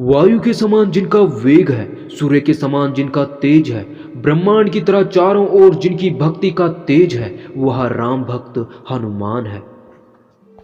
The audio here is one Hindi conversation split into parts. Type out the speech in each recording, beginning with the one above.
वायु के समान जिनका वेग है, सूर्य के समान जिनका तेज है, ब्रह्मांड की तरह चारों ओर जिनकी भक्ति का तेज है, वह राम भक्त हनुमान है।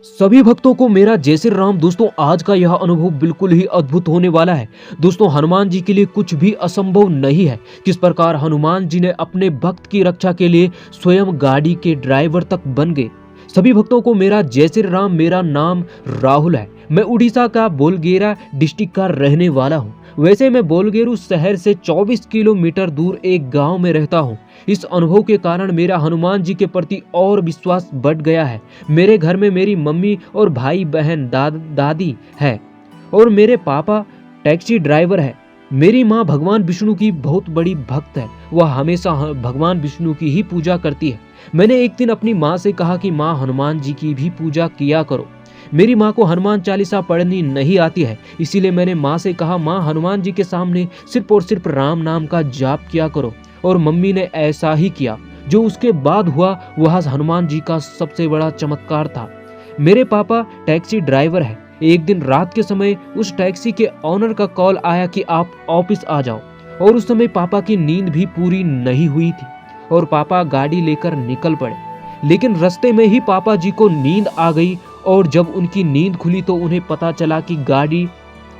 सभी भक्तों को मेरा जय श्री राम। दोस्तों, आज का यह अनुभव बिल्कुल ही अद्भुत होने वाला है। दोस्तों, हनुमान जी के लिए कुछ भी असंभव नहीं है। किस प्रकार हनुमान जी ने अपने भक्त की रक्षा के लिए स्वयं गाड़ी के ड्राइवर तक बन गए। सभी भक्तों को मेरा जय श्री राम। मेरा नाम राहुल है। मैं उड़ीसा का बोलगेरा डिस्ट्रिक्ट का रहने वाला हूँ। वैसे मैं बोलगेरू शहर से 24 किलोमीटर दूर एक गांव में रहता हूँ। इस अनुभव के कारण मेरा हनुमान जी के प्रति और विश्वास बढ़ गया है। मेरे घर में मेरी मम्मी और भाई बहन दादी है और मेरे पापा टैक्सी ड्राइवर है। मेरी माँ भगवान विष्णु की बहुत बड़ी भक्त है। वह हमेशा भगवान विष्णु की ही पूजा करती है। मैंने एक दिन अपनी माँ से कहा कि माँ, हनुमान जी की भी पूजा किया करो। मेरी माँ को हनुमान चालीसा पढ़नी नहीं आती है, इसीलिए मैंने माँ से कहा, माँ, हनुमान जी के सामने सिर्फ और सिर्फ राम नाम का जाप किया करो। और मम्मी ने ऐसा ही किया। जो उसके बाद हुआ वह हनुमान जी का सबसे बड़ा चमत्कार था। मेरे पापा टैक्सी ड्राइवर है। एक दिन रात के समय उस टैक्सी के ऑनर का कॉल आया कि आप ऑफिस आ जाओ। और उस समय पापा की नींद भी पूरी नहीं हुई थी और पापा गाड़ी लेकर निकल पड़े। लेकिन रास्ते में ही पापा जी को नींद आ गई और जब उनकी नींद खुली तो उन्हें पता चला कि गाड़ी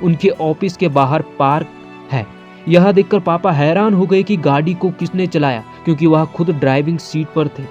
उनके ऑफिस के बाहर पार्क है। यह देखकर पापा हैरान हो गए कि गाड़ी को किसने चलाया, क्योंकि वह खुद ड्राइविंग सीट पर थे।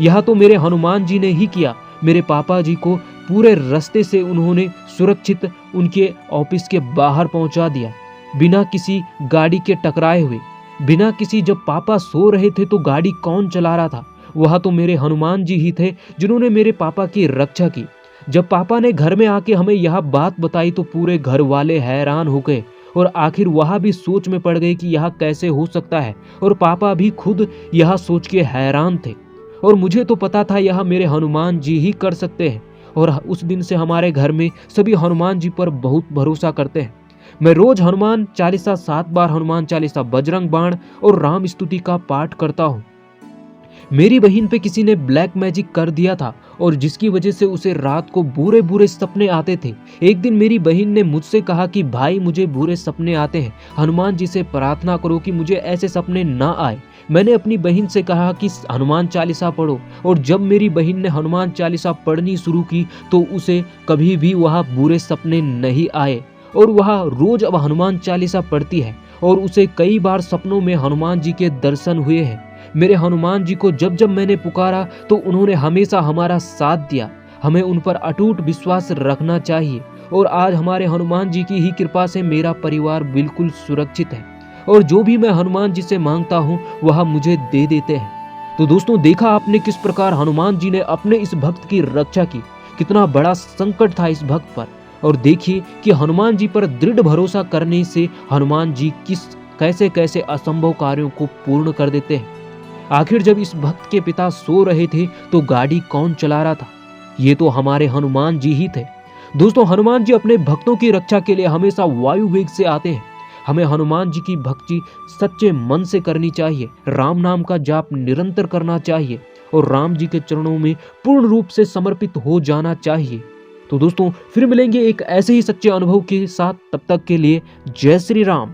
यह तो मेरे हनुमान जी ने ही किया। मेरे पापा जी को पूरे रास्ते से उन्होंने सुरक्षित उनके ऑफिस के बाहर पहुंचा दिया, बिना किसी गाड़ी के टकराए हुए, बिना किसी। जब पापा सो रहे थे तो गाड़ी कौन चला रहा था? वह तो मेरे हनुमान जी ही थे, जिन्होंने मेरे पापा की रक्षा की। जब पापा ने घर में आके हमें यह बात बताई तो पूरे घर वाले हैरान हो गए और आखिर वह भी सोच में पड़ गए कि यह कैसे हो सकता है। और पापा भी खुद यह सोच के हैरान थे। और मुझे तो पता था यह मेरे हनुमान जी ही कर सकते हैं। और उस दिन से हमारे घर में सभी हनुमान जी पर बहुत भरोसा करते हैं। मैं रोज हनुमान चालीसा 7 बार हनुमान चालीसा, बजरंग बाण और राम स्तुति का पाठ करता हूँ। मेरी बहन पे किसी ने ब्लैक मैजिक कर दिया था और जिसकी वजह से उसे रात को बुरे बुरे सपने आते थे। एक दिन मेरी बहन ने मुझसे कहा कि भाई, मुझे बुरे सपने आते हैं, हनुमान जी से प्रार्थना करो कि मुझे ऐसे सपने ना आए। मैंने अपनी बहन से कहा कि हनुमान चालीसा पढ़ो और जब मेरी बहन ने हनुमान चालीसा पढ़नी शुरू की तो उसे कभी भी वह बुरे सपने नहीं आए और वह रोज अब हनुमान चालीसा पढ़ती है और उसे कई बार सपनों में हनुमान जी के दर्शन हुए हैं। मेरे हनुमान जी को जब जब मैंने पुकारा तो उन्होंने हमेशा हमारा साथ दिया। हमें उन पर अटूट विश्वास रखना चाहिए और आज हमारे हनुमान जी की ही कृपा से मेरा परिवार बिल्कुल सुरक्षित है और जो भी मैं हनुमान जी से मांगता हूँ वह मुझे दे देते हैं। तो दोस्तों, देखा आपने किस प्रकार हनुमान जी ने अपने इस भक्त की रक्षा की। कितना बड़ा संकट था इस भक्त पर। और देखिए कि हनुमान जी पर दृढ़ भरोसा करने से हनुमान जी कैसे कैसे असंभव कार्यों को पूर्ण कर देते हैं। आखिर जब इस भक्त के पिता सो रहे थे तो गाड़ी कौन चला रहा था? ये तो हमारे हनुमान जी ही थे। दोस्तों, हनुमान जी अपने भक्तों की रक्षा के लिए हमेशा वायु वेग से आते हैं। हमें हनुमान जी की भक्ति सच्चे मन से करनी चाहिए। राम नाम का जाप निरंतर करना चाहिए और राम जी के चरणों में पूर्ण रूप से समर्पित हो जाना चाहिए। तो दोस्तों, फिर मिलेंगे एक ऐसे ही सच्चे अनुभव के साथ। तब तक के लिए जय श्री राम।